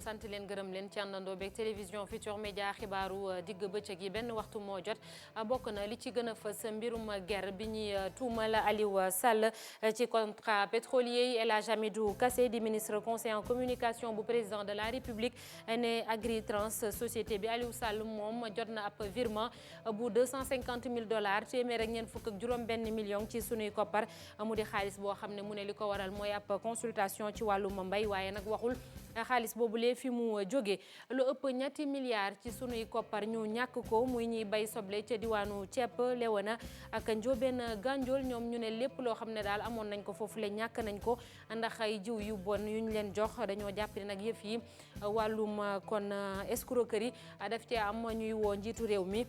sant leen gërëm leen ci àndandoo beeg télévision Futurs Médias xibaaru digg bëccëg yi benn waxtu moo jot bokk na li ci gën a fës mbirum guerre bi ñuy tuumal Aliou Sall ci contrat pétrolier yi El Hadj Hamidou Kassé di ministre conseiller en communication bu président de la République ne Agritrans société bi Aliou Sall moom jot na ab virement bu $250,000 téeméer ak ñeent fukk ak juróom benn million ci sunuy koppar mu di xaalis boo xam ne mu ne li ko waral mooy ab consultation ci wàllum mbay waaye nag waxul xaalis boobulee fi mu jóge lu ëpp ñetti milliards ci sunuy koppar ñu ñàkk ko muy ñuy bay soble ca diwaanu ceeb Léona ak Ndiobène Gandiol ñoom ñu ne lépp loo xam ne daal amoon nañ ko foofu le ñàkk nañ ko ndax ay jiw yu bon yu ñu leen jox dañoo jàpp ne nag yëf yi wàllum kon escroquerie daf cee am ñuy woo njiitu réew mi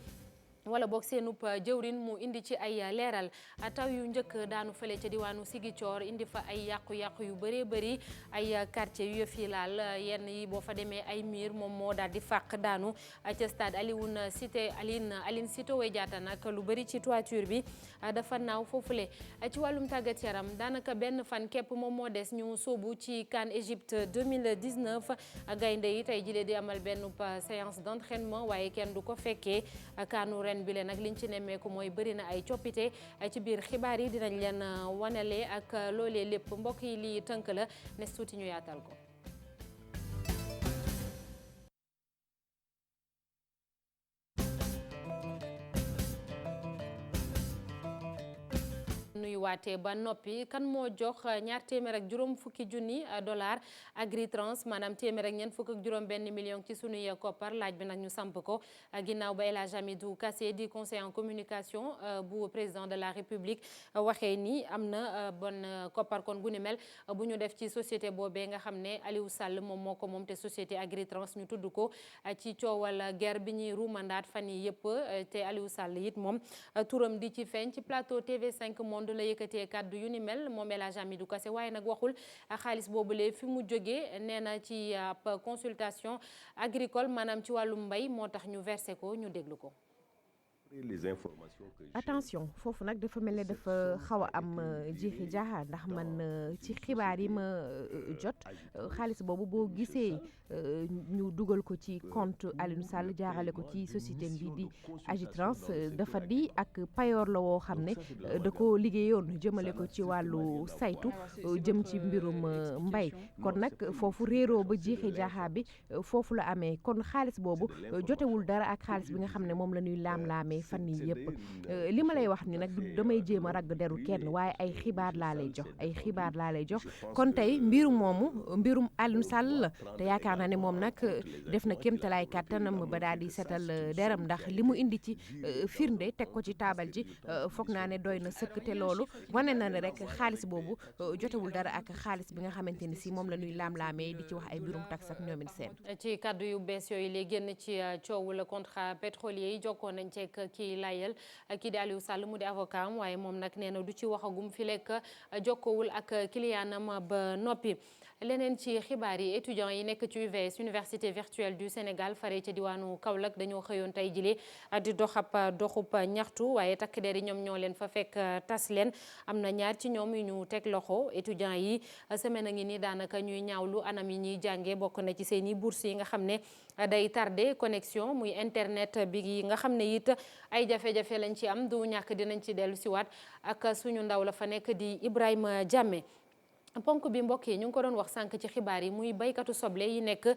wala boog seenub jëwrin mu indi ci ay leeral taw yu njëkk daanu fële ca diwaanu Ziguinchor indi fa ay yàqu-yàqu yu bëree bëri ay quartier yu yëf yi laal yenn yi boo fa demee ay miir moom moo daal di fàq daanu ca stade Aline Sitoé Diatta nag lu bëri ci toiture bi dafa naaw foofule ci wàllum tàggat yaram daanaka benn fan képp moom moo des ñu sóobu ci CAN Égypte 2019 gaynde yi tey jile di amal benn séance d'entraînement waaye kenn du ko fekkee kaanu ren bi leen nag liñ ci nemmeeku mooy bëri na ay coppite ci biir xibaar yi dinañ leen wanale ak loolee lépp mbokk yi lii tënk la nes tuuti ñu yaatal ko. nuyu waatee ba noppi kan moo jox ñaar téeméer ak juróom fukki junni $, Agritrans maanaam téeméer ak ñeent fukk ak juróom benn million ci sunuy koppar laaj bi nag ñu samp ko ginnaaw ba El Hadj Hamidou Kassé di conseiller en communication bu président de la République waxee ni am na bon koppar kon gu ni mel bu ñu def ci société boobee nga xam ne Aliou Sall moom moo ko moom te société Agritrans ñu tudd ko ci coowal guerre bi ñuy ruumandaat fan yi yëpp te Aliou Sall it moom turam di ci feeñ ci plateau TV5 Monde la yëkkatee kàddu yu ni mel moom El Hadj Hamidou Kassé waaye nag waxul xaalis boobule fi mu jógee nee na ci ab consultation agricole maanaam ci wàllum mbay moo tax ñu versé ko ñu déglu ko. attention foofu nag dafa mel ne dafa xaw a am jiixi jaaxa ndax man ci xibaar yi ma jot xaalis boobu boo gisee ñu dugal ko ci compte Aliou Sall jaarale ko ci société bi di Agritrans dafa di ak payoor la woo xam ne da ko liggéeyoon jëmale ko ci wàllu saytu jëm ci mbirum mbay kon nag foofu réeroo ba jiixi jaaxa bi foofu la amee kon xaalis boobu jotewul dara ak xaalis bi nga xam ne moom la ñuy laam-laamee fan yi yëpp li ma lay wax ni nag damay jéem a ragg deru kenn waaye ay xibaar laa lay jox kon tey mbirum Aliou Sall la te yaakaar naa ne moom nag def na kéemtalaay kàttanam ba daal di setal deram ndax li mu indi ci firnde teg ko ci taabal ji foog naa ne doy na sëkk te loolu wane na ne rek xaalis boobu jotewul dara ak xaalis bi nga xamante ni si moom la ñuy laam-laamee di ci wax ay mbirum tax ak ñoomin seen ci kaddu yu bees yooyu lay génn ci coowul contrat pétrolier yi jokkoo nañ ceeg kii layel kii di Aliou Sall mu di avocat am waaye moom nag nee na du ci waxagum fi lekk jokkoowul ak clientam ba noppi leneen ci xibaar yi étudiants yi nekk ci UVS université virtuelle du Sénégal fare ci diwaanu Kaolack dañoo xëyoon tey jile di doxub ñaxtu waaye takk der yi ñoom ñoo leen fa fekk tas leen am na ñaar ci ñoom yu ñu teg loxo étudiants yi semaine a ngi nii daanaka ñuy ñaawlu anam yi ñuy jàngee bokk na ci seen i bourse yi nga xam ne day tardé connexion muy internet bi nga xam ne it ay jafe-jafe lañ ci am du ñàkk dinañ ci dellu siwaat ak suñu ndaw la fa nekk di Ibrahima Diame ponk bi mbokk yi ñu ngi ko doon wax sànq ci xibaar yi muy baykatu soble yi nekk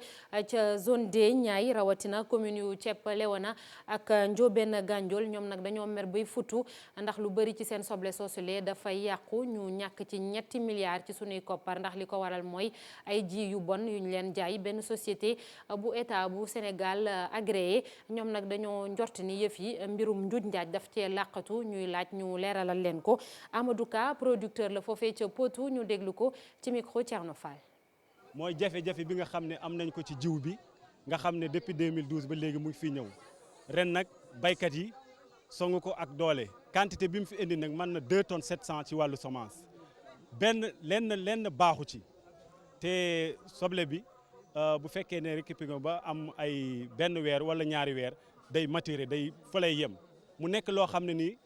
ca zone D Niayes rawatina commune yu Thiep Léona ak Ndiobène Gandiol ñoom nag dañoo mer bay futu ndax lu bëri ci seen soble soosule dafay yàqu ñu ñàkk ci ñetti milliards ci sunuy koppar ndax li ko waral mooy ay ji yu bon yu ñu leen jaay benn société bu état bu Sénégal agréé ñoom nag dañoo njort ni yëf yi mbirum njuuj njaaj daf cee làqatu ñuy laaj ñu leeralal leen ko Amadou Ka producteur la foofee ca Potou ñu déglu ko ci micro Thierno Fall. mooy jafe-jafe bi nga xam ne am nañ ko ci jiw bi nga xam ne depuis 2012 ba léegi mu ngi fii ñëw ren nag baykat yi songu ko ak doole quantité bi mu fi indi nag mën na 2 tonnes 700 ci wàllu semence lenn baaxu ci te soble bi bu fekkee ne récupéré ba am ay benn weer wala ñaari weer day maturé day fa lay yem mu nekk loo xam ne nii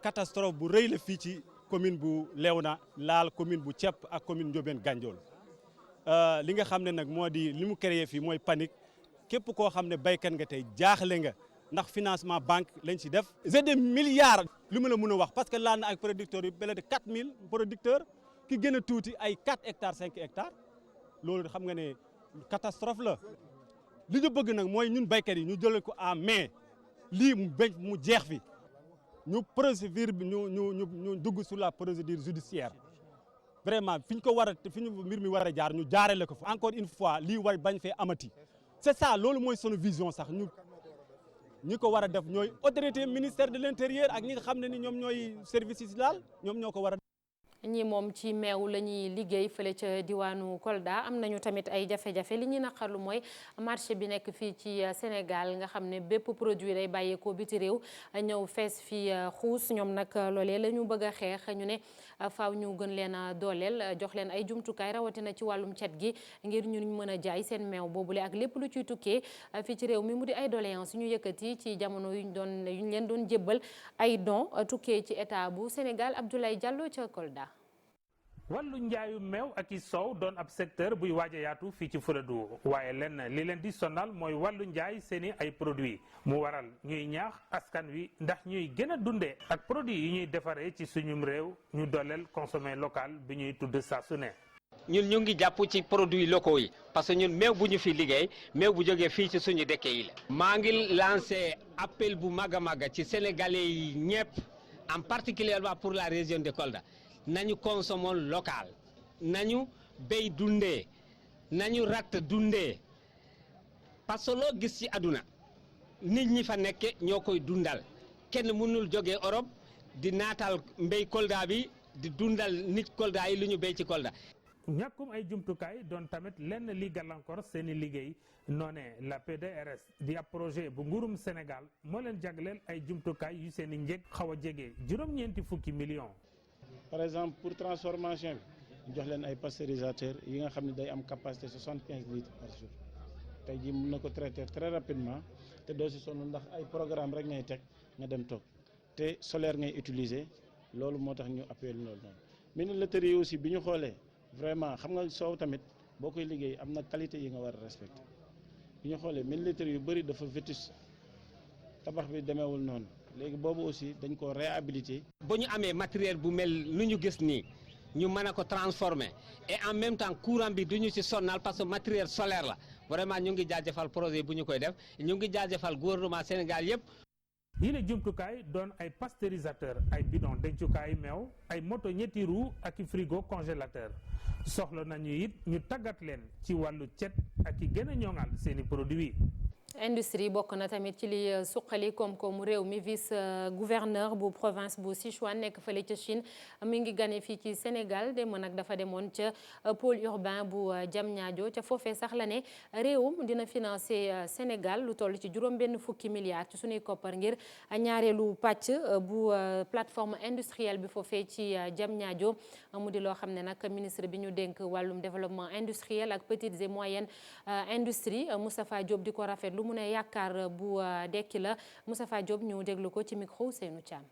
catastrophe bu rëy la fii ci commune bu Léona laal commune bu Thiep ak commune Ndiobène Gandiol li nga xam ne nag moo di li mu créé fii mooy panique képp koo xam ne béykat nga tey jaaxle nga ndax financement banque lañ ci def. c'est des milliards li ma la mën a wax parce que laal na ak producteurs yu bële de 4000 producteurs ki gën a tuuti ay 4 hectares 5 hectares loolu xam nga ne catastrophe la. li ñu bëgg nag mooy ñun béykat yi ñu jëlee ko en main lii mu jeex fi ñu procédure bi ñu dugg sur la procédure judiciaire vraiment fi ñu mbir mi war a jaar ñu jaarale ko fa. encore une fois lii war bañ fee amati c'est ça loolu mooy sunu vision sax ñi ko war a def ñooy autorité ministère de l'intérieur ak ñi nga xam ne ni ñoom ñooy service yi daal ñoom ñoo ko war a. ñi moom ci meew la ñuy liggéey fële ca diwaanu Kolda am nañu tamit ay jafe-jafe li ñuy naqarlu mooy marché bi nekk fii ci Sénégal nga xam ne bépp produit day bàyyeekoo biti réew ñëw fees fii xuus ñoom nag loolee la ñu bëgg a xeex ñu ne faaw ñu gën leen a dooleel jox leen ay jumtukaay rawatina ci wàllum cet gi ngir ñu mën a jaay seen meew boobule ak lépp lu ciy tukkee fii ci réew mi mu di ay doléance ñu yëkkati ci jamono yuñ leen doon jébbal ay don tukkee ci état bu Sénégal. Abdoulaye Diallo ca Kolda. wàllu njaayu meew ak i soow doon ab secteur buy waaj a yaatu fii ci Fuladu waaye lenn li leen di sonal mooy wàllu njaay seeni ay produits mu waral ñuy ñaax askan wi ndax ñuy gën a dundee ak produits yi ñuy defaree ci suñum réew ñu dooleel consommer local bi ñuy tudd saa su ne. ñun ñu ngi jàpp ci produits locaux yi parce que ñun meew bu ñu fi liggéey meew bu jógee fii ci suñu dëkk yi la. maa ngi lancé appel bu mag a mag ci sénégalais yi ñëpp en particulièrement pour la région de Kolda. nañu consommer local nañu béy dundee nañu ratt dundee parce que loo gis ci àdduna nit ñi fa nekke ñoo koy dundal kenn mënul jógee Europe di naatal mbéy Kolda bi di dundal nit Kolda yi lu ñu béy ci Kolda. ñàkkum ay jumtukaay doon tamit lenn li gàllankoor seeni liggéey noone la PDRS di ab projet bu nguurum Sénégal moo leen jagleel ay jumtukaay yu seeni njëg xaw a jege juróom-ñeenti fukki millions. par exemple pour transformation bi jox leen ay pasteurisateur yi nga xam ne day am capacité 75 litres par jour tey jii mën na ko traiter très rapidement te doo si sonn ndax ay programme rek ngay teg nga dem toog te solaire ngay utiliser loolu moo tax ñu appuyé loolu noonu. minilaterie yi aussi bi ñu xoolee vraiment xam nga soow tamit boo koy liggéey am na qualité yi nga war a respecter bi ñu xoolee minilaterie yu bëri dafa vétus tabax bi demeewul noonu. léegi boobu aussi dañ ko réhabiliter. bu ñu amee matériel bu mel lu ñu gis nii ñu mën a ko transformer et en même temps courant bi du ñu ci sonnal parce que matériel solaire la vraiment ñu ngi jaajëfal projet bu ñu koy def ñu ngi jaajëfal gouvernement Sénégal yëpp. yi la jumtukaay doon ay pasteurisateur ay bidon dencukaay meew ay moto ñetti roue ak i frigo congélateur soxla nañu it ñu tàggat leen ci wàllu cet ak i gën a ñoŋal seeni produits. industrie bokk na tamit ci li suqali koom-koomu réew mi vice gouverneur bu province bu Sichuan nekk fële ca Chine mi ngi gane fii ci Sénégal dem nag dafa demoon ca pôle urbain bu Diamniadio ca foofee sax la ne réewum dina financer Sénégal lu toll ci juróom-benn fukki milliards ci suñuy koppar ngir ñaareelu pàcc bu plateforme industrielle bi foofee ci Diamniadio mu di loo xam ne nag ministre bi ñu dénk wàllum développement industriel ak petites et moyennes industries Moustapha Diop di ko rafetlu mu ne yaakaar bu dekki la Moustapha Diop ñu déglu ko ci micro Seynou Thiam.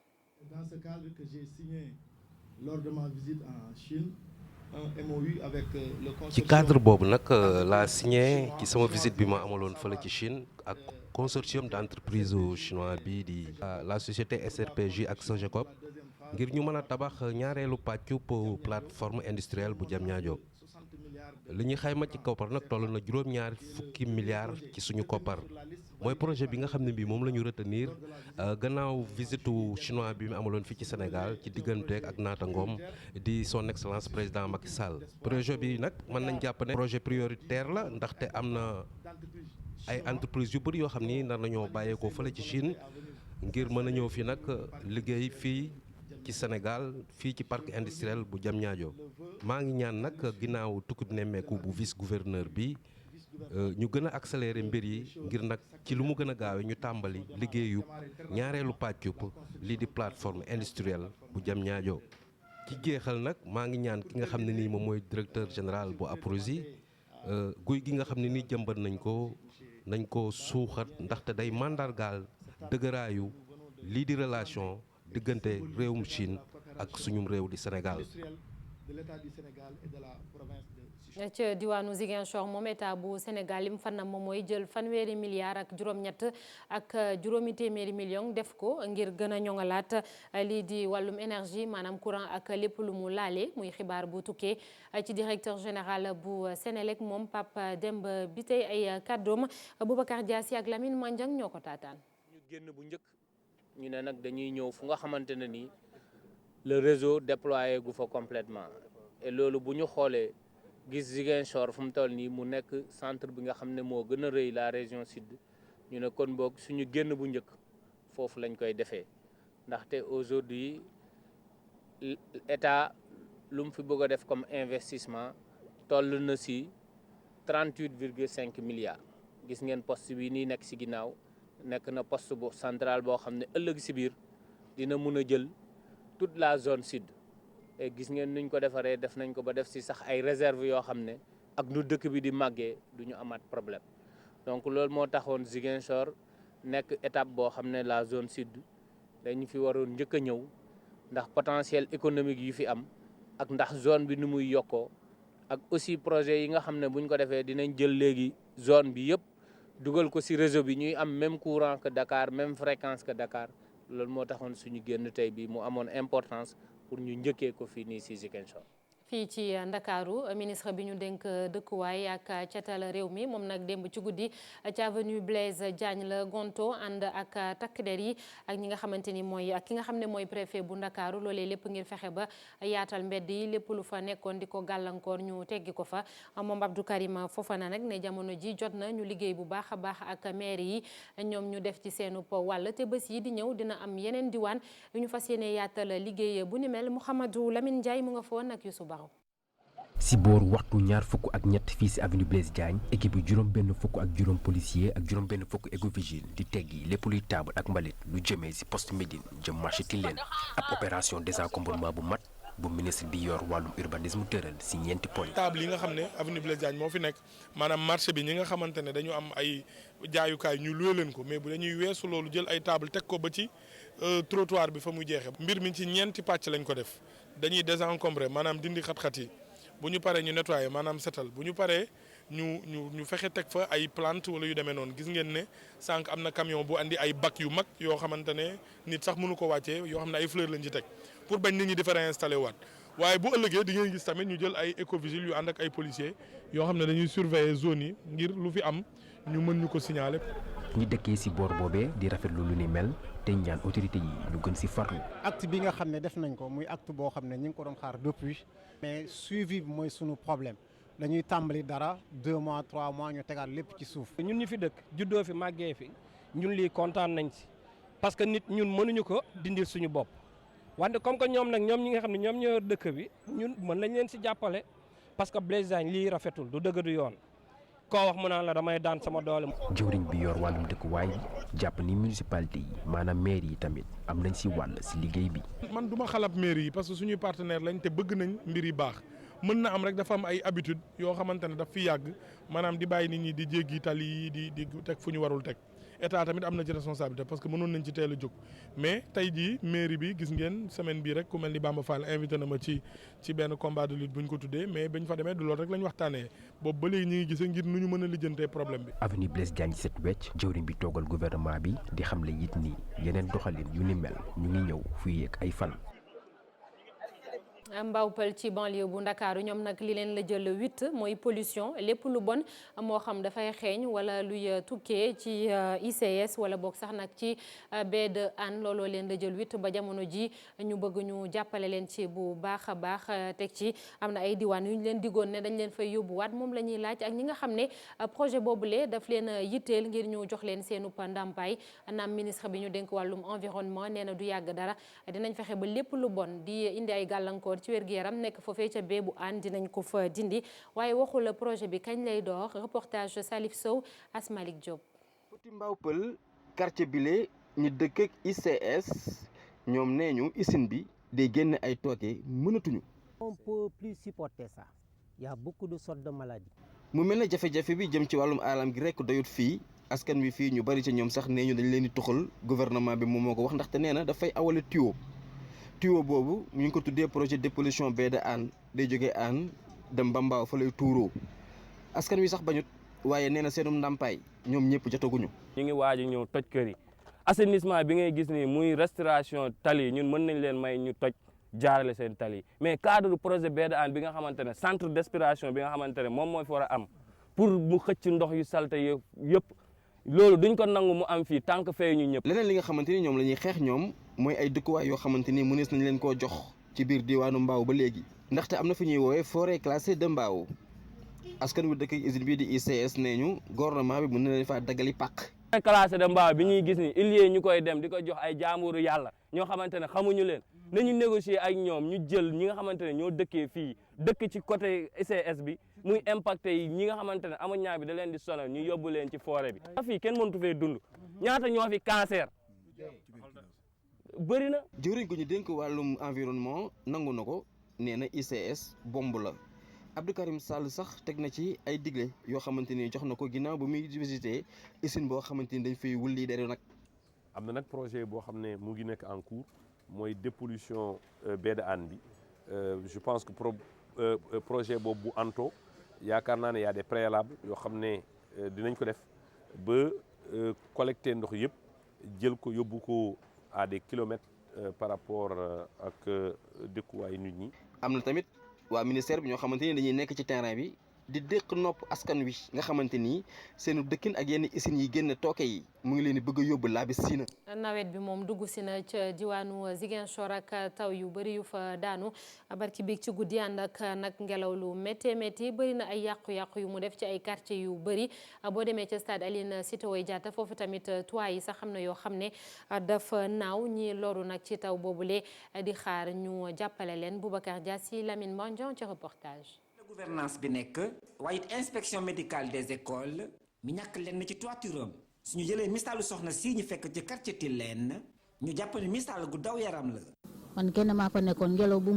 Dans ce cadre que j'ai signé lors de ma visite en Chine un MOU avec le consortium. ci cadre boobu nag laa signé ci sama visite bi ma amaloon fële ci Chine ak consortium d'entreprise chinois bi di la société SRPJ ak Sogecop ngir ñu mën a tabax ñaareelu pàccu plateforme industrielle bu Diamniadio. li ñuy xayma ci koppar nag toll na juróom-ñaari fukki milliards ci suñu koppar mooy projet bi nga xam ne bii moom la ñu retenir gannaaw visitu chinois bi mu amaloon fii ci Sénégal ci digganteeg ak naatangoom di son excellence président Macky Sall. projet bi nag mën nañ jàpp ne projet prioritaire la ndaxte am na ay entreprises yu bëri yoo xam ni nar nañoo bàyyeekoo fële ci Chine ngir mën a ñëw fii nag liggéey fii ci Sénégal fii ci parc industriel bu Diamniadio. maa ngi ñaan nag ginnaaw tukkib nemmeeku bu vice gouverneur bi ñu gën a accélérer mbir yi ngir nag ci lu mu gën a gaawee ñu tàmbali liggéeyu ñaareelu pàccub lii di plateforme industrielle bu Diamniadio. ci jeexal nag maa ngi ñaan ki nga xam ne nii moom mooy directeur général bu APROSI guy gi nga xam ne nii jëmbat nañ ko suuxat ndaxte day mandargaal dëgëraayu lii di relation diggante réewum Chine ak suñum réew di Sénégal. de l'État du Sénégal et de la province de Ziguinchor. ca diwaanu Ziguinchor moom état bu Sénégal lim fan na moom mooy jël fanweeri milliards ak juróom-ñett ak juróomi téeméeri millions def ko ngir gën a ñoŋalaat lii di wàllum énergie maanaam courant ak lépp lu mu laale muy xibaar bu tukkee ci directeur général bu Sénélec moom Pape Demba bi tey ay kàddoom Boubacar Diassi ak Lamine Mandiang ñoo ko taataan. ñu génn bu njëkk ñu ne nag dañuy ñëw fu nga xamante ne nii le réseau déployé gu fa complètement et loolu bu ñu xoolee gis Ziguinchor fu mu toll nii mu nekk centre bi nga xam ne moo gën a rëy la région sud ñu ne kon boog suñu génn bu njëkk foofu lañ koy defee ndaxte aujourd'hui état lu mu fi bëgg a def comme investissement toll na si 38,5 milliards gis ngeen poste bi nii nekk si ginnaaw nekk na poste bu central boo xam ne ëllëg si biir dina mun a jël toute la zone sud et gis ngeen nuñ ko defaree def nañ ko ba def si sax ay réserve yoo xam ne ak nu dëkk bi di màggee du ñu amaat problème donc loolu moo taxoon Ziguinchor nekk étape boo xam ne la zone sud dañu fi waroon njëkk a ñëw ndax potentiel économique yu fi am ak ndax zone bi nu muy yokkoo ak aussi projet yi nga xam ne buñ ko defee dinañ jël léegi zone bi yëpp dugal ko ci réseau bi ñuy am même courant que Dakar même fréquence que Dakar loolu moo taxoon suñu génn tey bi mu amoon importance pour ñu njëkkee ko fii nii ci Ziguinchor. fii ci Ndakaaru ministre bi ñu dénk dëkkuwaay ak cetal réew mi moom nag démb ci guddi ci avenue Blaise Diagne la gonto ànd ak takk der yi ak ñi nga xamante ni mooy ak ki nga xam ne mooy préfet bu Ndakaaru loolee lépp ngir fexe ba yaatal mbedd yi lépp lu fa nekkoon di ko gàllankoor ñu teggi ko fa moom Abdou Karim Fofana nag ne jamono ji jot na ñu liggéey bu baax a baax ak maire yi ñoom ñu def ci seenu wàll te bés yi di ñëw dina am yeneen diwaan yu ñu fas yéene yaatal liggéey bu ni mel Mouhamadou Lamine Ndiaye mu nga foon ak Youssou Ba. si booru waxtu ñaar fukk ak ñett fii si avenue Blaise Diagne équipe yu juróom benn fukk ak juróom policier ak juróom benn fukk écovigile di teggi lépp luy taabal ak mbalit lu jëmee si poste Médine jëm marché Tilène ab opération désencombrement bu mat bu ministre bi yor wàllum urbanisme tëral si ñeenti poñ. table yi nga xam ne avenue Blaise Diagne moo fi nekk maanaam marché bi ñi nga xamante ne dañu am ay jaayukaay ñu luwe leen ko mais bu dañuy weesu loolu jël ay table teg ko ba ci trottoir bi fa muy jeexee. mbir mi ci ñeenti pàcc lañ ko def dañuy désencombrer maanaam dindi xat-xat yi. bu ñu paree ñu nettoyer maanaam setal bu ñu paree ñu fexe teg fa ay plante wala yu demee noonu gis ngeen ne sànq am na camion bu andi ay bac yu mag yoo xamante ne nit sax mënu ko wàccee yoo xam ne ay fleur lañ ci teg pour bañ nit ñi di fa réinstallé waat waaye bu ëllëgee di ngeen gis tamit ñu jël ay écovigile yu ànd ak ay policiers yoo xam ne dañuy surveiller zone yi ngir lu fi am ñu mën ñu ko signaler. ñi dëkkee si boor boobee di rafetlu lu ni mel te ñaan autorité yi ñu gën si farlu. acte bi nga xam ne def nañ ko muy acte boo xam ne ñu ngi ko doon xaar depuis mais suivi bi mooy sunu problème dañuy tàmbali dara 2 mois 3 mois ñu tegaat lépp ci suuf. ñun ñu fi dëkk juddoo fi màggee fi ñun lii kontaan nañ si parce que nit ñun mënuñu ko dindil suñu bopp wante comme que ñoom nag ñoom ñi nga xam ne ñoom ñoo dëkk bi ñun mën nañ leen si jàppale parce que Blaise Diagne lii rafetul du dëgg du yoon. koo wax mu naan la damay daan sama doole. jëwriñ bi yor wàllum dëkkuwaay jàpp ni municipalité yi maanaam maire yi tamit am nañ si wàll si liggéey bi. man du ma xalab maire yi parce que suñuy partenaire lañ te bëgg nañ mbir yi baax mën na am rek dafa am ay habitude yoo xamante ne daf fi yàgg maanaam di bàyyi nit ñi di jéggi tali yi di teg fu ñu warul teg état tamit am na ci responsabilité parce que mënoon nañ ci teel a jóg mais tey jii mairie bi gis ngeen semaine bii rek ku mel ni Bamba Fall invité na ma ci benn combat de lutte bu ñu ko tuddee mais bañ fa demee du loolu rek lañ waxtaanee boobu ba léegi ñu ngi gisee ngir nu ñu mën a lijjantee problème bi. avenue Blaise Diagne set wecc jëwriñ bi toogal gouvernement bi di xamle it ni yeneen doxalin yu ni mel ñu ngi ñëw fii yeeg ay fan. Mbawpal ci banlieue bu Ndakaaru ñoom nag li leen la jël 8 mooy pollution lépp lu bon moo xam dafay xeeñ wala luy tukkee ci ICS wala boog sax nag ci baie de Hann looloo leen la jël 8 ba jamono ji ñu bëgg ñu jàppale leen ci bu baax a baax teg ci am na ay diwaan yu ñu leen digoon ne dañ leen fay yóbbuwaat moom la ñuy laaj ak ñi nga xam ne projet boobule daf leen yitteel ngir ñu jox leen seenu ndàmpaay naam ministre bi ñu dénk wàllum environnement nee na du yàgg dara dinañ fexe ba lépp lu bon di indi ay gàllankoor ci wér-gu-yaram nekk foofee ca bee bu Hann dinañ ko fa dindi waaye waxul projet bi kañ lay door reportage Salif Sow Asmalik Diop. Petit Mbawpal quartier bile ñu dëkk ak ICS ñoom nee ñu usine bi day génn ay tooke mënatuñu. On peut plus supporter ça. Il y a beaucoup de sortes de maladies. mu mel ne jafe-jafe bi jëm ci wàllum alam gi rek doyut fii askan wi fii ñu bari ca ñoom sax nee ñu dañ leen di tuxal gouvernement bi moom moo ko wax ndaxte nee na dafay awale tuyau tuyau boobu ñu ngi ko tuddee projet dépollution baie de Hann day jógee Hann dem ba Mbao fa lay tuuroo askan wi sax bañut waaye nee na seenum ndàmpaay ñoom ñëpp jotaguñu. ñu ngi waaj a ñëw toj kër yi assainissement bi ngay gis ni muy restauration tali ñun mën nañ leen may ñu toj jaarale seen tali mais cadre projet baie de Hann bi nga xamante ne centre d'aspiration bi nga xamante ne moom mooy fi war a am pour mu xëcc ndox yu salte yëpp loolu duñ ko nangu mu am fii tant que fay ñu ñëpp. leneen li nga xamante ni ñoom la ñuy xeex ñoom mooy ay dëkkuwaay yoo xamante ni mënees nañ leen koo jox ci biir diwaanu Mbao ba léegi ndaxte am na fi ñuy woowee forêt classée de Mbao askan wi dëkk usine bii di ICS nee ñu gouvernement bi mën na leen faa daggali pàq. classé de Mbao bi ñuy gis ni il y ñu koy dem di ko jox ay jaamburu yàlla ñoo xamante ne xamuñu leen nañu négocier ak ñoom ñu jël ñi nga xamante ne ñoo dëkkee fii dëkk ci côté ICS bi muy impacté yi ñi nga xamante ne amoññaa bi da leen di sonal ñu yóbbu leen ci forêt bi. fii kenn mëntu fee dund ñaata ñoo fi cancer bëri na. jëwriñ ko ñu dénk wàllum environnement nangu na ko nee na ICS bomb la Abdou Karim Sall sax teg na ci ay digle yoo xamante ni jox na ko ginnaaw ba muy visité usine boo xamante ni dañ fay wulli dere nag. am na nag projet boo xam ne mu ngi nekk en cours mooy dépollution baie de Hann bi je pense que projet boobu bu anto yaakaar naa ne y a des préalables yoo xam ne dinañ ko def ba collecter ndox yëpp jël ko yóbbu ko à des kilomètres par rapport ak dëkkuwaay nit ñi. am na tamit waa ministère bi ñoo xamante ni dañuy nekk ci terrain bi di dëkk nopp askan wi nga xamante ni seenu dëkkin ak yenn usines yi génn tooke yi mu ngi leen di bëgg a yóbbu laa bi siina. nawet bi moom dugg si na ca diwaanu Ziguinchor ak taw yu bëri yu fa daanu barki biig ci guddi ànd ak nag ngelaw lu métti métti bëri na ay yàqu-yàqu yu mu def ci ay quartier yu bëri boo demee ca stade Aline Sitoé Diatta foofu tamit toit yi sax xam na yoo xam ne dafa naaw ñi loru nag ci taw boobule di xaar ñu jàppale leen Boubacar Diassi Lamine Mandion ci reportage. gouvernance bi nekk waaye it inspection médicale des écoles mi ñàkk lenn ci toituram suñu jëlee misaalu soxna si ñu fekk ci quartier Tilène ñu jàpp ne misaal gu daw yaram la. man kenn maa fa nekkoon ngelaw bu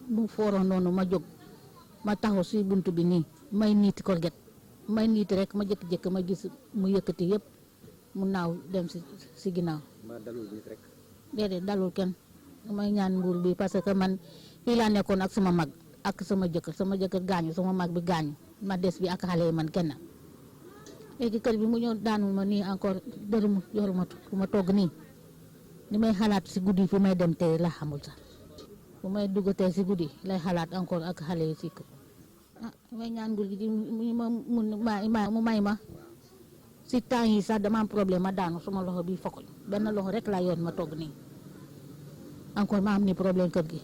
mu fooroon noonu ma jóg ma taxaw si buntu bi nii may niiti korget may niiti rek ma jékki-jékki ma gis mu yëkkati yëpp mu naaw dem si ginnaaw. ma dalul nit rek. déedéet dalul kenn may ñaan nguur bi parce que man fii laa nekkoon ak sama mag. ak sama jëkkër gaañu sama mag bi gaañu ma des bi ak xale yi man kenn léegi kër bi mu ñëw daanu ma nii encore dërëm yoruma fu ma togg nii li may xalaat si guddi fu may dem tey la xamul sax fu may dugg tey si guddi lay xalaat encore ak xale yi si kër may ñaan nguur gi mu may ma si temps yi sax dama am problème ma daanu sama loxo bi fokk benn loxo rek laa yoon ma togg nii encore ma am ni problème kër gi.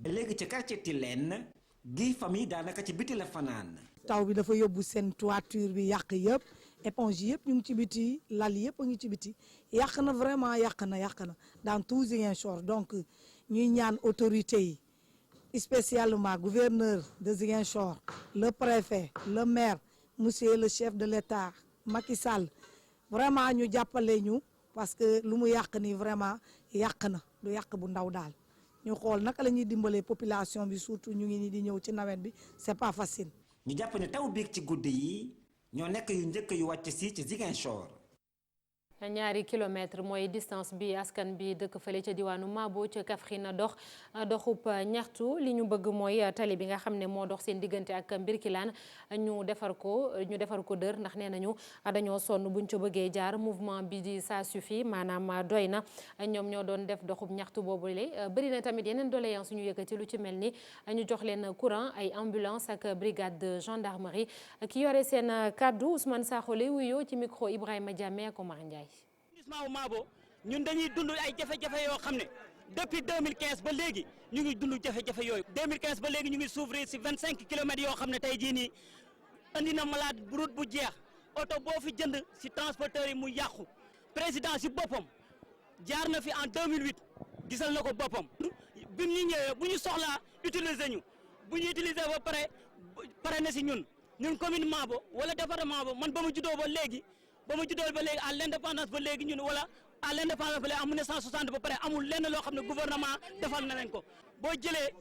léegi ci quartier Tilène gi famille daanaka ci biti la fanaan. taw bi dafa yóbbu seen toiture bi yàq yëpp éponge yëpp ñu ngi ci biti lal yëpp a ngi ci biti yàq na vraiment yàq na dans tout Ziguinchor donc ñuy ñaan autorité yi spécialement gouverneur de Ziguinchor le préfet le maire monsieur le chef de l'État Macky Sall vraiment ñu jàppale ñu parce que lu mu yàq ni vraiment yàq na du yàq bu ndaw daal. ñu xool naka la ñuy dimbalee population bi surtout ñu ngi nii di ñëw ci nawet bi c'est pas facile. ñu jàpp ne taw biig ci guddi yi ñoo nekk yu njëkk yu wàcc si ci Ziguinchor. ñaari kilomètre mooy distance bi askan bi dëkk fële ca diwaanu Mabo ca Kaffrine doxub ñaxtu li ñu bëgg mooy tali bi nga xam ne moo dox seen diggante ak Mbirkilaan ñu defar ko dër ndax nee nañu dañoo sonn buñ ca bëggee jaar mouvement bi di ça suffit maanaam doy na ñoom ñoo doon def doxub ñaxtu boobule bëri na tamit yeneen doléance ñu yëkkati lu ci mel ni ñu jox leen courant ay ambulance ak brigade de gendarmerie ki yore seen kaddu Ousmane Sakho lay wuyoo ci micro Ibrahima Diamé ak Omar Ndiaye. Mabo ñun dañuy dund ay jafe-jafe yoo xam ne depuis 2015 ba léegi ñu ngi dund jafe-jafe yooyu 2015 ba léegi ñu ngi souffrir si 25 kilomètres yoo xam ne tey jii nii andi na malade route bu jeex oto boo fi jënd si transporteur yi mu yàqu président si boppam jaar na fi en 2008 gisal na ko boppam bi ñu ñëwee bu ñu soxlaa utiliser ñu bu ñu utiliser ba pare na si ñun commune Mabo wala département ba man ba mu juddoo ba léegi à l'indépendance ba léegi ñun wala à l'indépendance ba léegi en 1960 ba pare amul lenn loo xam ne gouvernement defal na leen ko boo jëlee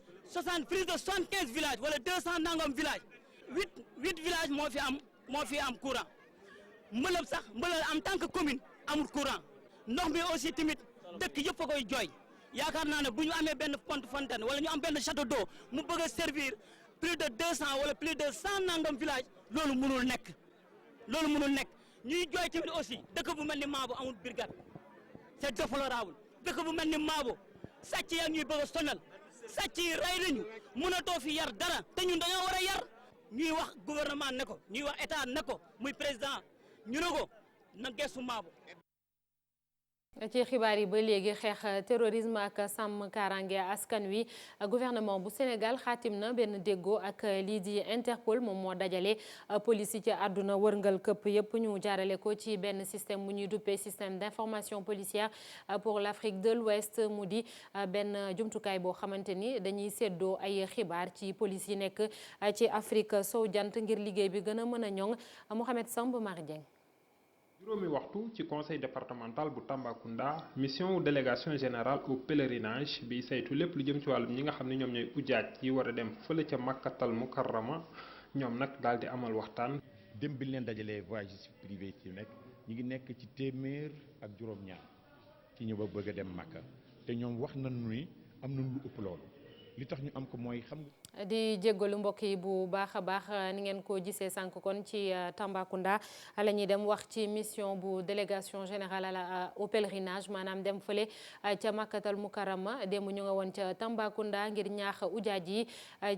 plus de 75 villages wala 200 nangam villages 8 villages moo fi am courant Mbëlëb sax en tant que commune amul courant ndox mi aussi tamit dëkk yëpp a koy jooy yaakaar naa ne bu ñu amee benn pompe fontaine wala ñu am benn château d'eau mu bëgg a servir plus de 200 wala plus de 100 nangam village loolu mënul nekk ñuy jooy tamit aussi dëkk bu mel ni Maabo amul brigade c'est déplorable dëkk bu mel ni Maabo sàcc yaa ñuy bëgg a sonal sàcc yi rey nañu mënatoo fi yar dara te ñun dañoo war a yar ñuy wax gouvernement ne ko ñuy wax état ne ko muy président ñu ne ko na gestu Maabo. ci xibaar yi ba léegi xeex terrorisme ak sàmm kaaraange askan wi gouvernement bu Sénégal xaatim na benn déggoo ak lii di Interpol moom moo dajale police yi ci àdduna wërngal këpp yëpp ñu jaarale ko ci benn système bu ñuy duppee système d'information policière pour l'Afrique de l'Ouest mu di benn jumtukaay boo xamante ni dañuy séddoo ay xibaar ci police yi nekk ci Afrique sowu jant ngir liggéey bi gën a mën a ñoŋ Mohamed Samb Mari Dieng. juróomi waxtu ci conseil départemental bu Tambacounda mission délégation générale au pèlerinage bi saytu lépp lu jëm ci wàllum ñi nga xam ne ñoom ñooy ujaaj yi war a dem fële ca Makkatal Mukarrama ñoom nag daal di amal waxtaan. dem bi leen dajalee voyages privés ci nekk ñu ngi nekk ci téeméer ak juróom-ñaar ci ñu ba bëgg a dem Makka te ñoom wax nañu ni am nañ lu ëpp loolu li tax ñu am ko mooy xam nga. di jéggalu mbokk yi bu baax a baax ni ngeen ko gisee sànq kon ci Tambacounda la ñuy dem wax ci mission bu délégation générale au pèlerinage maanaam dem fële ca Makkatal Mukarrama démb ñu nga woon ca Tambacounda ngir ñaax ujaaj yi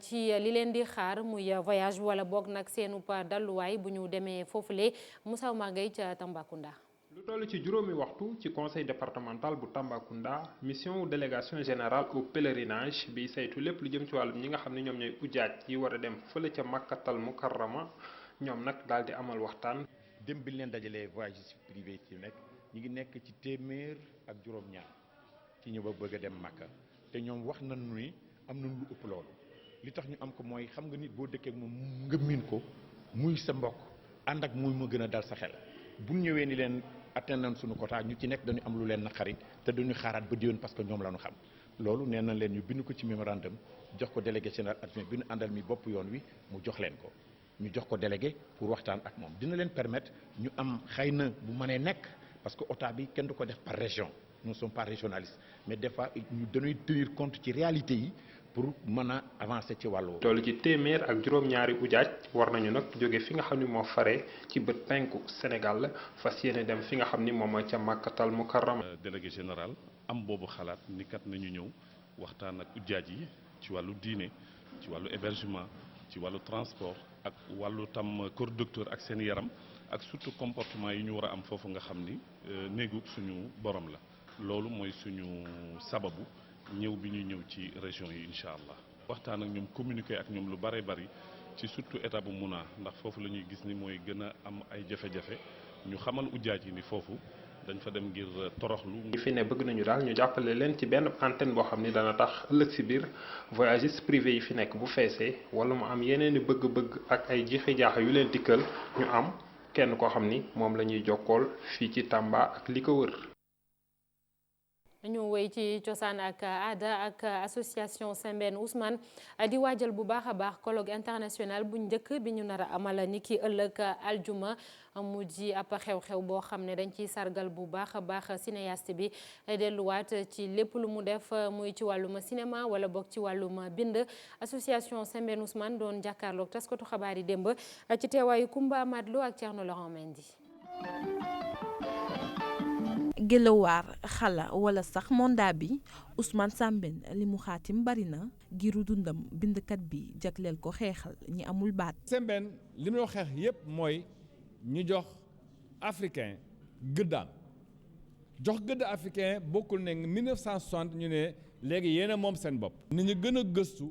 ci li leen di xaar muy voyage wala boog nag seenu pa dalluwaay bu ñu demee foofule Moussa Magay ca Tambacounda. lu toll ci juróomi waxtu ci conseil départemental bu Tambacounda mission délégation générale au pèlerinage bi saytu lépp lu jëm ci wàllum ñi nga xam ne ñoom ñooy ujaaj yi war a dem fële ca Makkatal Mukarrama ñoom nag daal di amal waxtaan. dem bi leen dajalee voyages privés ci nekk ñu ngi nekk ci téeméer ak juróom-ñaar ci ñu ba bëgg a dem Makka te ñoom wax nañu ni am nañ lu ëpp loolu li tax ñu am ko mooy xam nga nit boo dëkkee ak moom nga miin ko muy sa mbokk ànd ak muy ma gën a dal sa xel bu ñëwee ni leen. atteindre nañ suñu quota ñu ci nekk dañu am lu leen naqari te dañu xaaraat ba déwén parce que ñoom la ñu xam loolu nee nañ leen ñu bind ko ci mémorandum jox ko délégué général adjoint bi ñu àndal mi bopp yoon wi mu jox leen ko ñu jox ko délégué pour waxtaan ak moom dina leen permettre ñu am xëy na bu mënee nekk parce que OTA bi kenn du ko def par région nous ne sommes pas régionalistes mais des fois ñu dañuy tenir compte ci réalité yi pour mën a avancer ci wàllu. toll ci téeméer ak juróom-ñaari ujaaj war nañu nag jóge fi nga xam ni moo fare ci bët penku Sénégal la fas yéene dem fi nga xam ni moom mooy ca Makkatal Mukarrama. délégué général am boobu xalaat ni kat nañu ñëw waxtaan ak ujaaj yi ci wàllu diine ci wàllu hébergement ci wàllu transport ak wàllu tam corps docteur ak seen yaram ak surtout comportement yi ñu war a am foofu nga xam ni néegu suñu borom la loolu mooy suñu sababu. ñëw bi ñu ñëw ci région yi incha allah waxtaan ak ñoom communiquer ak ñoom lu bare bari ci surtout état bu Muna ndax foofu la ñuy gis ni mooy gën a am ay jafe-jafe ñu xamal ujaaj yi ni foofu dañ fa dem ngir toroxlu. ñi fi ne bëgg nañu daal ñu jàppale leen ci benn antenne boo xam ni dana tax ëllëg si biir voyagistes privés yi fi nekk bu feesee wala mu am yeneen i bëgg-bëgg ak ay jiixi jaaxa yu leen dikkal ñu am kenn koo xam ni moom la ñuy jokkool fii ci Tamba ak li ko wër. ñu wéy ci cosaan ak aada ak association Sembène Ousmane di waajal bu baax a baax colloque international bu njëkk bi ñu nar a amal ni ki ëllëg aljuma mu ji ab xew-xew boo xam ne dañ ciy sargal bu baax a baax cinéaste bi delluwaat ci lépp lu mu def muy ci wàllum cinéma wala boog ci wàllum bind association Sembène Ousmane doon jàkkaarloog taskatu xabaar yi démb ci teewaayu Kumba Amadou ak Thierno Laurent Mendy. Gelawaar xala wala sax monda bi Ousmane Sembène li mu xaatim bari na giru dundam bindkat bi jagleel ko xeexal ñi amul baat. Sembène li mu xeex yépp mooy ñu jox africain gëddaam jox gëdd africain bokkul ne 1960 ñu ne léegi yéen a moom seen bopp. ni ñu gën a gëstu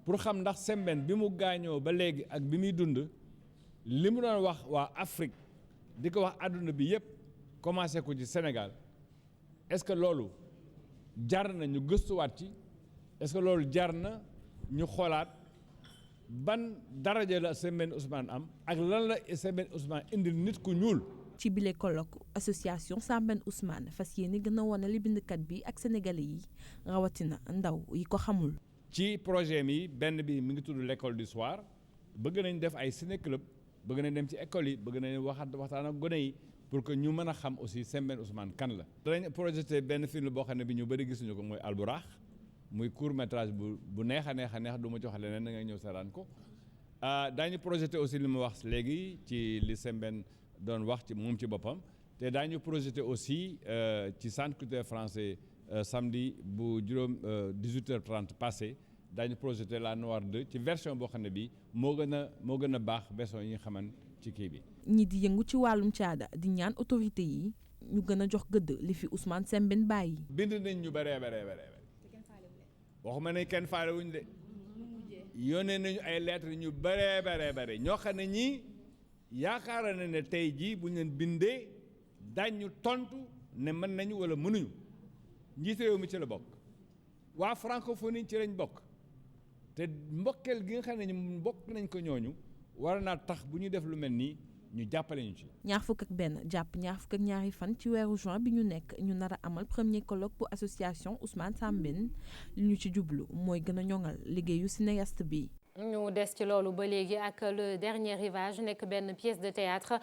pour xam ndax Sembène bi mu gaañoo ba léegi ak bi muy dund li mu doon wax waa Afrique di ko wax àdduna bi yépp commencé ko ci Sénégal est-ce que loolu jar na ñu gëstuwaat ci est-ce que loolu jar na ñu xoolaat ban daraja la Sembène Ousmane am ak lan la Sembène Ousmane indi nit ku ñuul. ci bile colloque association Sembène Ousmane fas yéene gën a wane li bindkat bi ak sénégalais yi rawatina ndaw yi ko xamul. ci projet mi benn bi mi ngi tudd l'école du soir bëgg nañ def ay ciné club bëgg nañ dem ci école yi bëgg nañ waxtaan ak gone yi. pour que ñu mën a xam aussi Sembène Ousmane kan la. danañ projeté benn film boo xam ne bi ñu bëri gisuñu ko mooy Alburax muy court métrage bu neex a neex du ma jox leneen da ngay ñëw saraan ko daañu projeté aussi li ma wax léegi ci li Sembène doon wax ci moom ci boppam te daañu projeté aussi ci centre culturel français samedi bu 18h30 passé daañu projeté La Noire 2 ci version boo xam ne bi moo gën a baax version yi nga xaman ci kii bi. ñi di yëngu ci wàllum caada di ñaan autorité yi ñu gën a jox gëdd li fi Ousmane Sembène bàyyi. bind nañ ñu bëree waxuma ne kenn faale wuñ de yónnee nañu ay lettres ñu bëree ñoo xam ne ñii yaakaar na ne tey jii bu ñu leen bindee dañu tontu ne mën nañu wala mënuñu njiite réew mi ci la bokk waa francophonie ci lañ bokk te mbokkeel gi nga xam ne ñu mbokk nañ ko ñooñu war naa tax bu ñu def lu mel nii ñu jàppale ñu ci. 21 jàpp 22 fan ci weeru juin bi ñu nekk ñu nar a amal premier colloque bu association Ousmane Sembène li ñu ci jublu mooy gën a ñoŋal liggéeyu cinéaste bi. ñu des ci loolu ba léegi ak le dernier rivage nekk benn pièce de théâtre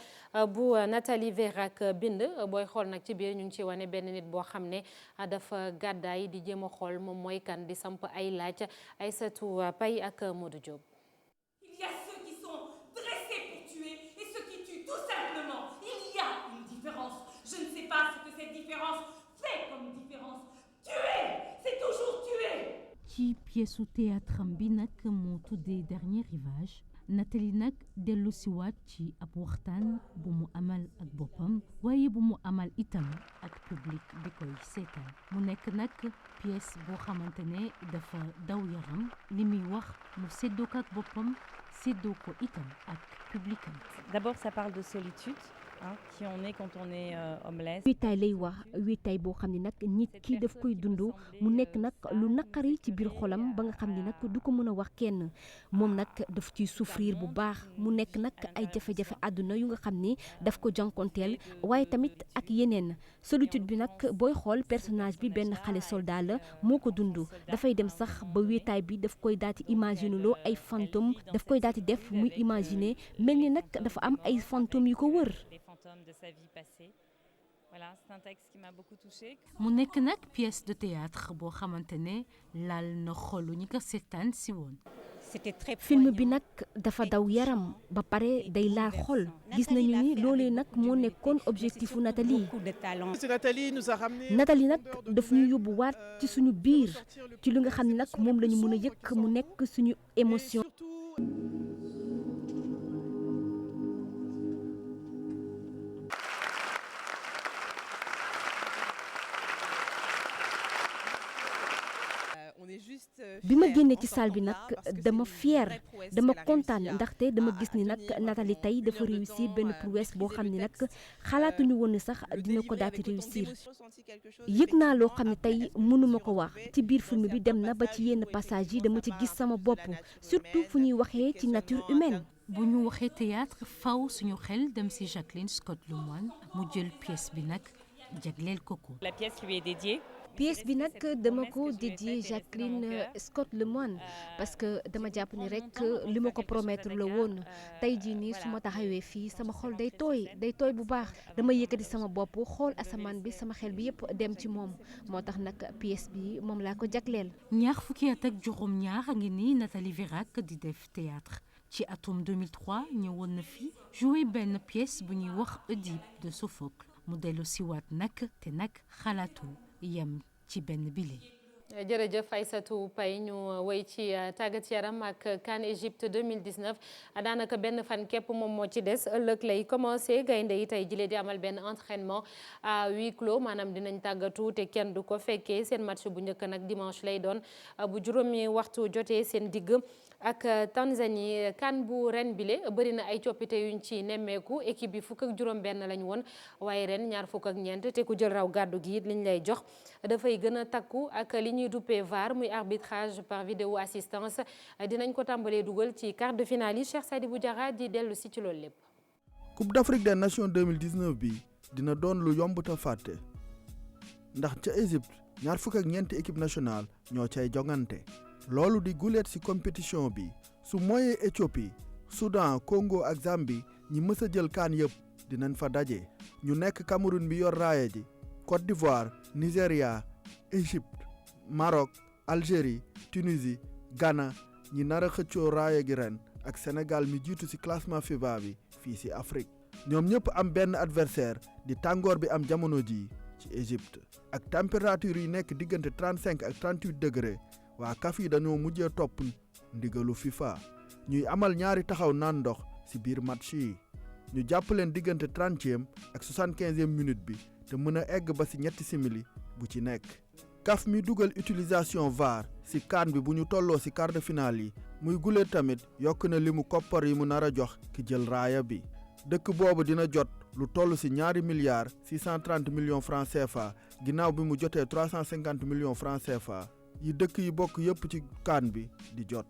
bu Nathalie Vérac bind booy xool nag ci biir ñu ngi ci wane benn nit boo xam ne dafa gàddaay di jéem a xool moom mooy kan di samp ay laaj Aïssatou Paye ak Modou Diop. Il y a ceux qui sont dressés pour tuer et ceux qui tuent tout simplement. Il y a une différence. Je ne sais pas ce que cette différence fait comme différence. Tuer, c'est toujours tuer. ci pièce théâtre bi nag moo tuddee dernier rivage Nathalie nag dellu si waat ci ab waxtaan bu mu amal ak boppam waaye bu mu amal itam ak public bi koy seetaan mu nekk nag pièce boo xamante ne dafa daw yaram li muy wax mu séddoo ko ak boppam séddoo ko itam ak publicam. D'abord ça parle de solitude. qui on est quand on est homeless. wéetaay lay wax wéetaay boo xam ne nag nit ki daf koy dund mu nekk nag lu naqari ci biir xolam ba nga xam ne nag du ko mën a wax kenn moom nag daf ciy souffrir bu baax mu nekk nag ay jafe-jafe àdduna yu nga xam ni daf ko jànkonteel waaye tamit ak yeneen solitude bi nag booy xool personnage bi benn xale soldat la moo ko dund dafay dem sax ba wéetaay bi daf koy daati imaginer loo ay fantôme daf koy daati def muy imaginer mel ni nag dafa am ay fantôme yu ko wër. De sa vie passée. Voilà, c'est un texte qui m'a beaucoup touchée. mu nekk nag pièce de théâtre boo xamante ne laal na xolu ñi ko seetaan si woon. film bi nag dafa daw yaram ba pare day laal xol gis nañu ni loolee nag moo nekkoon objectifu Nathalie. Nathalie nag daf ñu yóbbu waat ci suñu biir ci li nga xam ne nag moom la ñu mën a yëkk mu nekk suñu émotion. bi ma génnee ci salle bi nag dama fier dama kontaan ndaxte dama gis ni nag Nathalie tey dafa réussir benn prouesse boo xam ne nag xalaatuñu woon ni sax dina ko daati réussir yëg naa loo xam ne tey mënuma ko wax ci biir film bi dem na ba ci yenn passage yi dama ci gis sama bopp surtout fu ñuy waxee ci nature humaine. bu ñu waxee théâtre faw suñu xel dem ci Jacqueline Scott Lemoine mu jël pièce bi nag jagleel ko ko. La pièce lui est dédiée. pièce bi nag dama ko dédié Jacqueline Scott Lemoine parce que dama jàpp ni rek li ma ko promettre la woon tey jii nii su ma taxawee fii sama xol day tooy bu baax dama yëkkati sama bopp xool asamaan bi sama xel bi yëpp dem ci moom moo tax nag pièce bi moom laa ko jagleel. ñaar fukki at ak juróom-ñaar a ngi nii Nathalie Vérac di def théâtre ci atum 2003 ñëwoon na fi joué benn pièce bu ñuy wax Oedipe de Sophocle mu dellu siwaat nag te nag xalaatu yem ci benn bile. jërëjëf Aïssatou Paye ñu woy ci tàggat yaram ak CAN Égypte 2019 daanaka benn fan képp moom moo ci des ëllëg lay commencé gaynde yi tey jile di amal benn entraînement à huis clos maanaam dinañ tàggatu te kenn du ko fekkee seen match bu njëkk nag dimanche lay doon bu juróomi waxtu jotee seen digg ak Tanzanie. CAN bu ren bile bëri na ay coppite yuñ ci nemmeeku équipe bi fukk ak juróom benn lañ woon waaye ren ñaar fukk ak ñeent te ku jël raw gàddu gi it liñ lay jox dafay gën a takku ak li ñuy duppee VAR muy arbitrage par vidéo assistance dinañ ko tàmbalee dugal ci quart de finale yi Cheikh Sadibou Diarra di dellu si ci loolu lépp. Coupe d'Afrique des Nations 2019 bi dina doon lu yomb ta fàtte ndax ca Égypte ñaar fukk ak ñeenti équipe nationale ñoo cay jongante loolu di guleet ci compétition bi su moyee Éthiopie Soudan Congo ak Zambie ñi mës a jël CAN yëpp dinañ fa daje ñu nekk Cameroun bi yor raaya ji Côte d'Ivoire Nigéria Égypte Maroc Algérie Tunisie Ghana ñi nar a xëccoo raaya gi ren ak Sénégal mi jiitu ci classement FIBA bi fii ci Afrique ñoom ñëpp am benn adversaire di tàngoor bi am jamono ji ci Égypte ak température yi nekk diggante 35 ak 38 degré waa CAF yi dañoo mujjee topp ndigalu FIFA ñuy amal ñaari taxaw naan ndox ci biir match yi ñu jàpp leen diggante 30e ak 75e minute bi te mën a egg ba ci ñetti simili bu ci nekk CAF mi dugal utilisation VAR ci CAN bi bu ñu tolloo ci quart de finale yi muy gulee tamit yokk na limu koppar yi mu nar a jox ki jël raaya bi dëkk boobu dina jot lu toll ci $2 milliards 630 millions francs CFA ginnaaw bi mu jotee 350 millions francs CFA yi dëkk yi bokk yépp ci CAN bi di jot.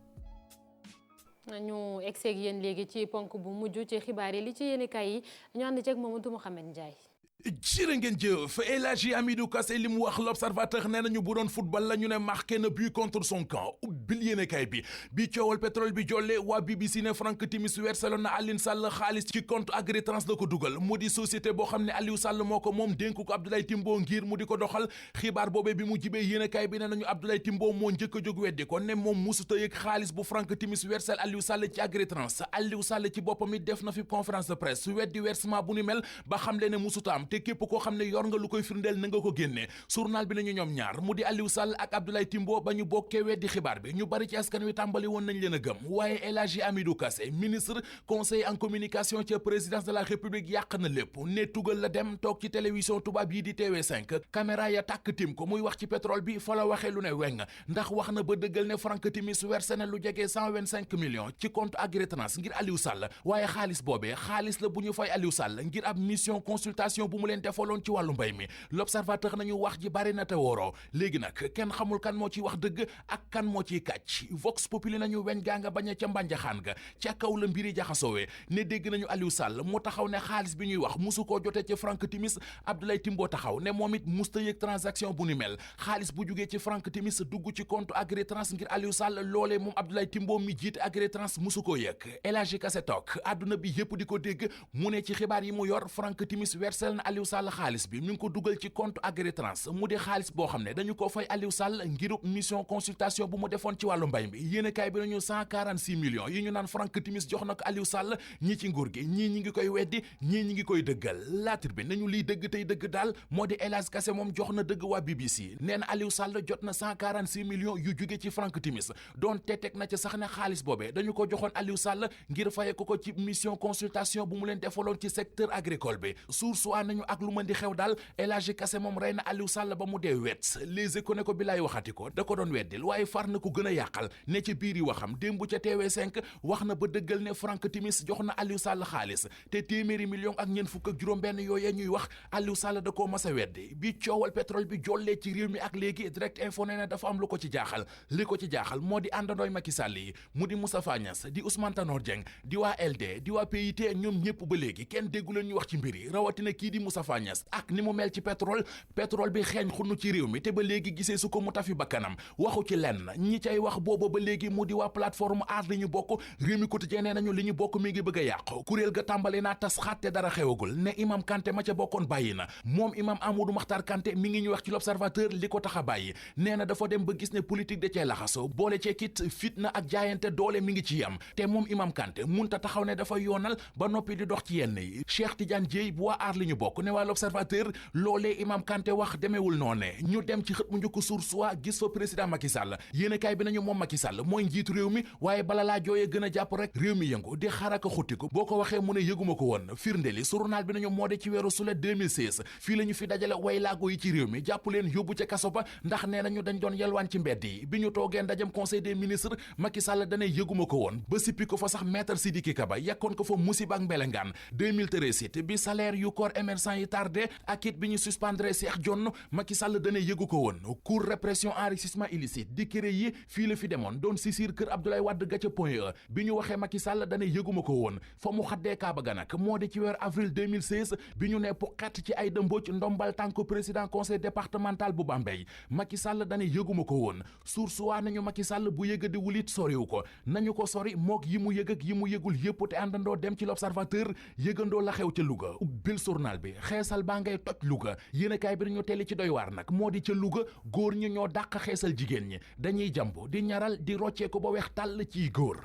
ñu egseeg yéen léegi ci ponk bu mujj ci xibaar yi li ci yéenekaay yi ñu ànd ceeg Mamadou Mouhamed Ndiaye. jërë ngeen jëf El Hadji Amidou Kassé li mu wax l'Observateur nee nañu bu doon football la ñu ne marqué na but contre son camp ubbil yéenekaay bi coowal pétrole bi jolle waa BBC ne Frank Timis wersaloon na Aliou Sall xaalis ci compte Agritrans la ko dugal mu di société boo xam ne Aliou Sall moo ko moom dénk ko Abdoulaye Timbo ngir mu di ko doxal xibaar boobee bi mu jibee yéenekaay bi ne nañu Abdoulaye Timbo moo njëkk a jóg weddi ko ne moom musuta yëg xaalis bu Frank Timis wersal Aliou Sall ci Agritrans Aliou Sall ci boppam it def na fi conférence de presse weddi versement bu ni mel ba xam le ne musuta am te képp koo xam ne yor nga lu koy firndeel na nga ko génne journal bi nañu ñoom ñaar mu di Aliou Sall ak Abdoulaye Timbo ba ñu bokkee weddi xibaar bi ñu bari ci askan wi tàmbali woon nañ leen a gëm waaye El Hadji Amidou Kassé ministre conseil en communication ca présidence de la république yàq na lépp ne tugal la dem toog ci télévision tubaab yi di TV5 caméra ya tàkk tim ko muy wax ci pétrole bi fa la waxee lu ne weng ndax wax na ba dëggal ne Frank Timis versé na lu jege 125 millions ci compte Agritrans ngir Aliou Sall waaye xaalis boobee xaalis la bu ñu fay Aliou Sall ngir ab mission consultation bu mu leen foloon ci wàllu mbay mi l'Observateur nañu wax ji bari na te wóoroo léegi nag kenn xamul kan moo ciy wax dëgg ak kan moo ciy kàcc Vox Populi nañu weñ gaa nga bañ a ca mbànjaxaan ga ca kaw la mbiri jaxasoowee ne dégg nañu Aliou Sall mu taxaw ne xaalis bi ñuy wax musu koo jotee ci Frank Timis Abdoulaye Timbo taxaw ne moom it musta yëg transaction bu ni mel xaalis bu jugee ci Frank Timis dugg ci compte Agritrans ngir Aliou Sall loolee moom Abdoulaye Timbo mi jiite Agritrans musu koo yëg El Hadji Kassé toog àdduna bi yépp di ko dégg mu ne ci xibaar yi mu yor Frank Timis versel na Aliou Sall xaalis bi mi ngi ko dugal ci compte Agritrans mu di xaalis boo xam ne dañu ko fay Aliou Sall ngirub mission consultation bu mu defoon ci wàllu mbay mi yéenekaay bi nañu 146 millions yi ñu naan Frank Timis jox na ko Aliou Sall ñi ci nguur gi ñii ñi ngi koy weddi ñii ñi ngi koy dëggal laatir bi nañu liy dëgg tey dëgg daal moo di El Hadji Kassé moom jox na dëgg waa BBC nee na Aliou Sall jot na 146 millions yu jóge ci Frank Timis doon te teg na ci sax ne xaalis boobee dañu ko joxoon Aliou Sall ngir faye ko ci mission consultation bu mu leen defaloon ci secteur agricole bi source waa nañu ak lu mën di xew daal El Hadji Kassé moom rey na Aliou Sall ba mu dee wet Les Échos ne ko bi laay waxati ko da ko doon weddil waaye far na ko gën a yàqal ne ci biir yi waxam démb ca TV5 wax na ba dëggal ne Frank Timis jox na Aliou Sall xaalis te téeméeri million ak ñeent fukk ak juróom-benn yooyee ñuy wax Aliou Sall da koo mas a weddi bi coowal pétrole bi jollee ci réew mi ak léegi Direct Info nee na dafa am lu ko ci jaaxal li ko ci jaaxal moo di àndandooy Macky Sall yi mu di Moustapha Niasse di Ousmane Tanor Dieng di waa LD di waa PIT ñoom ñëpp ba léegi kenn déggu leen ñu wax ci mbir yi rawatina kii di Moustapha Niasse ak ni mu mel ci pétrole bi xeeñ xunnu ci réew mi te ba léegi gisee su ko mu tafi bakkanam waxu ci lenn ñi cay wax booba ba léegi mu di waa plateforme aar li ñu bokk réew mi quotidien nee nañu li ñu bokk mi ngi bëgg a yàqu kuréel ga tàmbali naa tas xatte dara xewagul ne imam Kanté ma ca bokkoon bàyyi na moom imam Amadou Makhtar Kanté mi ngi ñu wax ci l'Observateur li ko tax a bàyyi nee na dafa dem ba gis ne politique da cee laxaso boole cee kit fitna ak jaayante doole mi ngi ci yam te moom imam Kanté munta taxaw ne dafa yoonal ba noppi di dox ci yenn yi Cheikh Tidiane Dièye bu waa aar li ñu bokk ne waa l'Observateur loolee imam Kanté wax demeewul noone ñu dem ci xët mu njëkk Source A gis fa président Macky Sall yéenekaay bi nañu moom Macky Sall mooy njiitu réew mi waaye bala laa jooyee gën a jàpp rek réew mi yëngu di xaraka xuttiku boo ko waxee mu ne yëguma ko woon firnde li journal bi nañu moo de ci weeru sulet 2016 fii la ñu fi dajale way laago yi ci réew mi jàpp leen yóbbu ca kaso ba ndax nee nañu dañ doon yelwaan ci mbedd yi bi ñu toogee ndajam conseil des ministres Macky Sall dane yëguma ko woon ba sippi ko fa sax maître Sidiki Kaba yekkoon ko fa musiba ak mbelengaan 2013 it bi salaire yu corps émergent yi tardé ak it bi ñu suspendre Cheikh Dione Macky Sall dane yëgu ko woon cour répression enrichissement illicite di kéré yi fii la fi demoon doon sisir kër Abdoulaye Wade ga ca Point E bi ñu waxee Macky Sall dane yëguma ko woon fa mu xaddee kaaba ga nag moo di ci weer avril 2016 bi ñu ne puqet ci ay dëmbooj ndombal tànk président conseil départemental bu Bambey Macky Sall dane yëguma ko woon source waa nañu Macky Sall bu yëga di wulit soriwu ko nañu ko sori mook yi mu yëg ak yi mu yëgul yëpp te àndandoo dem ci l'Observateur yëgandoo la xew ca Louga ubbil journal bi xeesal baa ngay toj Louga yéenekaay bi dañu telli ci doy waar nag moo di ca Louga góor ñi ñoo dàq xeesal jigéen ñi dañuy jambo di ñaral di roccee ko ba weex tàll ciy góor.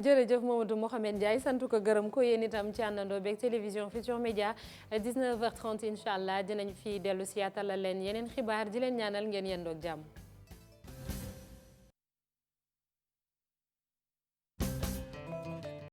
jërëjëf Mamadou Mohamed Ndiaye sant ko gërëm ko yéen itam ci àndandoo beeg télévision Futurs Médias 19h30 incha allah dinañ fi dellu si yaatal leen yeneen xibaar di leen ñaanal ngeen yendoog jàmm.